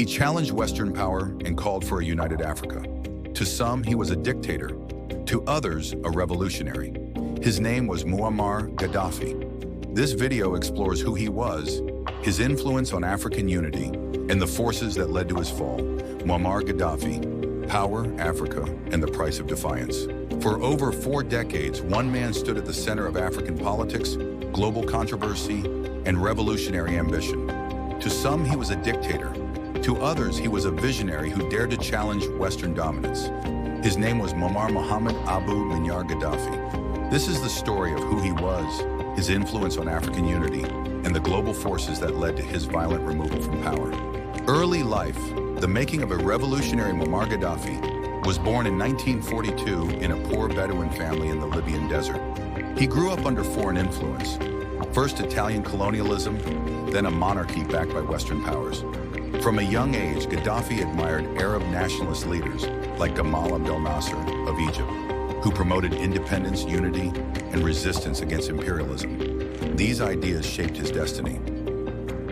challenged Western power and called for a united Africa. To some, he was a dictator. To others, a revolutionary. His name was Muammar Gaddafi. This video explores who he was, his influence on African unity, and the forces that led to his fall. Muammar Gaddafi, Power, Africa, and the Price of Defiance. For over 4 decades, one man stood at the center of African politics, global controversy, and revolutionary ambition. To some, he was a dictator. To others, he was a visionary who dared to challenge Western dominance. His name was Muammar Mohammed Abu Minyar Gaddafi. This is the story of who he was, his influence on African unity, and the global forces that led to his violent removal from power. Early life, the making of a revolutionary. Muammar Gaddafi was born in 1942 in a poor Bedouin family in the Libyan desert. He grew up under foreign influence, first Italian colonialism, then a monarchy backed by Western powers. From a young age, Gaddafi admired Arab nationalist leaders like Gamal Abdel Nasser of Egypt, who promoted independence, unity, and resistance against imperialism. These ideas shaped his destiny.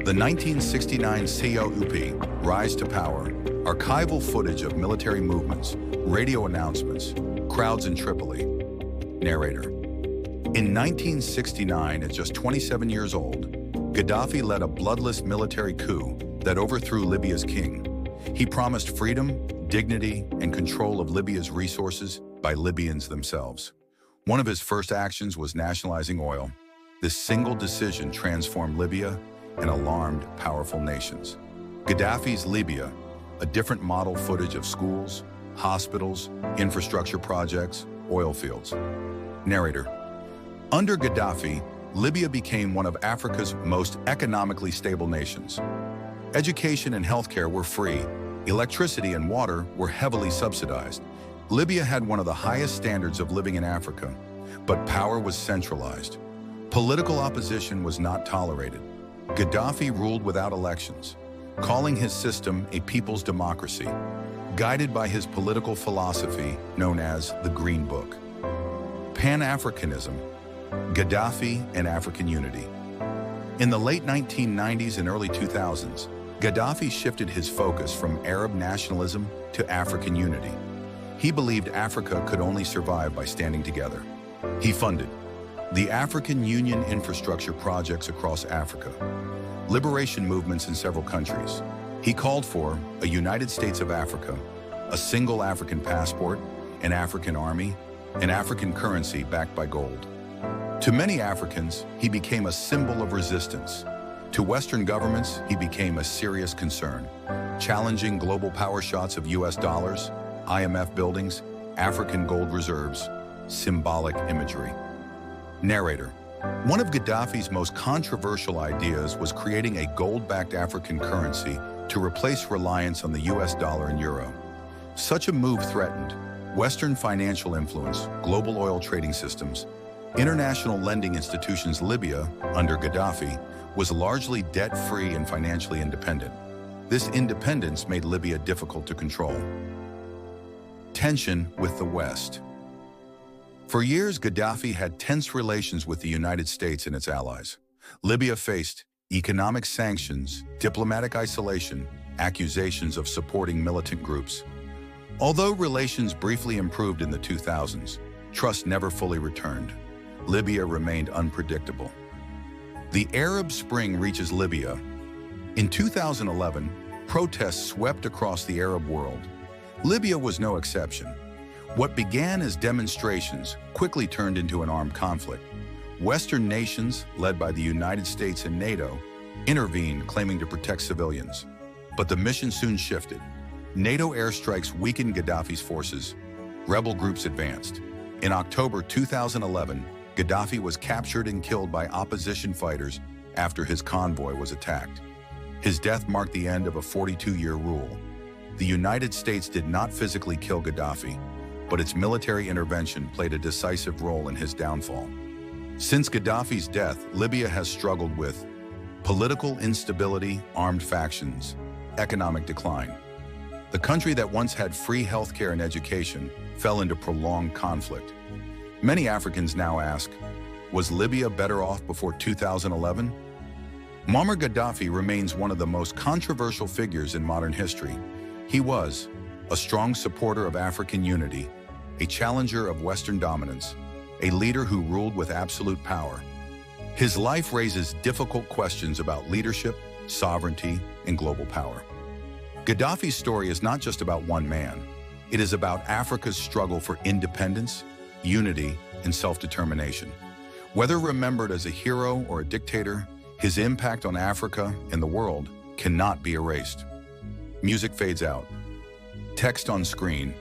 The 1969 COUP, Rise to Power, archival footage of military movements, radio announcements, crowds in Tripoli. Narrator. In 1969, at just 27 years old, Gaddafi led a bloodless military coup that overthrew Libya's king. He promised freedom, dignity, and control of Libya's resources by Libyans themselves. One of his first actions was nationalizing oil. This single decision transformed Libya and alarmed powerful nations. Gaddafi's Libya, a different model. Footage of schools, hospitals, infrastructure projects, oil fields. Narrator. Under Gaddafi, Libya became one of Africa's most economically stable nations. Education and healthcare were free. Electricity and water were heavily subsidized. Libya had one of the highest standards of living in Africa, but power was centralized. Political opposition was not tolerated. Gaddafi ruled without elections, calling his system a people's democracy, guided by his political philosophy known as the Green Book. Pan-Africanism, Gaddafi and African unity. In the late 1990s and early 2000s, Gaddafi shifted his focus from Arab nationalism to African unity. He believed Africa could only survive by standing together. He funded the African Union infrastructure projects across Africa, liberation movements in several countries. He called for a United States of Africa, a single African passport, an African army, an African currency backed by gold. To many Africans, he became a symbol of resistance. To Western governments, he became a serious concern, challenging global power shots of US dollars, IMF buildings, African gold reserves, symbolic imagery. Narrator. One of Gaddafi's most controversial ideas was creating a gold-backed African currency to replace reliance on the US dollar and euro. Such a move threatened Western financial influence, global oil trading systems, international lending institutions. Libya, under Gaddafi, was largely debt-free and financially independent. This independence made Libya difficult to control. Tension with the West. For years, Gaddafi had tense relations with the United States and its allies. Libya faced economic sanctions, diplomatic isolation, accusations of supporting militant groups. Although relations briefly improved in the 2000s, trust never fully returned. Libya remained unpredictable. The Arab Spring reaches Libya. In 2011, protests swept across the Arab world. Libya was no exception. What began as demonstrations quickly turned into an armed conflict. Western nations, led by the United States and NATO, intervened, claiming to protect civilians. But the mission soon shifted. NATO airstrikes weakened Gaddafi's forces. Rebel groups advanced. In October 2011, Gaddafi was captured and killed by opposition fighters after his convoy was attacked. His death marked the end of a 42-year rule. The United States did not physically kill Gaddafi, but its military intervention played a decisive role in his downfall. Since Gaddafi's death, Libya has struggled with political instability, armed factions, economic decline. The country that once had free healthcare and education fell into prolonged conflict. Many Africans now ask, was Libya better off before 2011? Muammar Gaddafi remains one of the most controversial figures in modern history. He was a strong supporter of African unity, a challenger of Western dominance, a leader who ruled with absolute power. His life raises difficult questions about leadership, sovereignty, and global power. Gaddafi's story is not just about one man. It is about Africa's struggle for independence, unity, and self-determination. Whether remembered as a hero or a dictator, his impact on Africa and the world cannot be erased. Music fades out. Text on screen.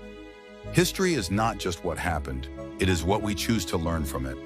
History is not just what happened, it is what we choose to learn from it.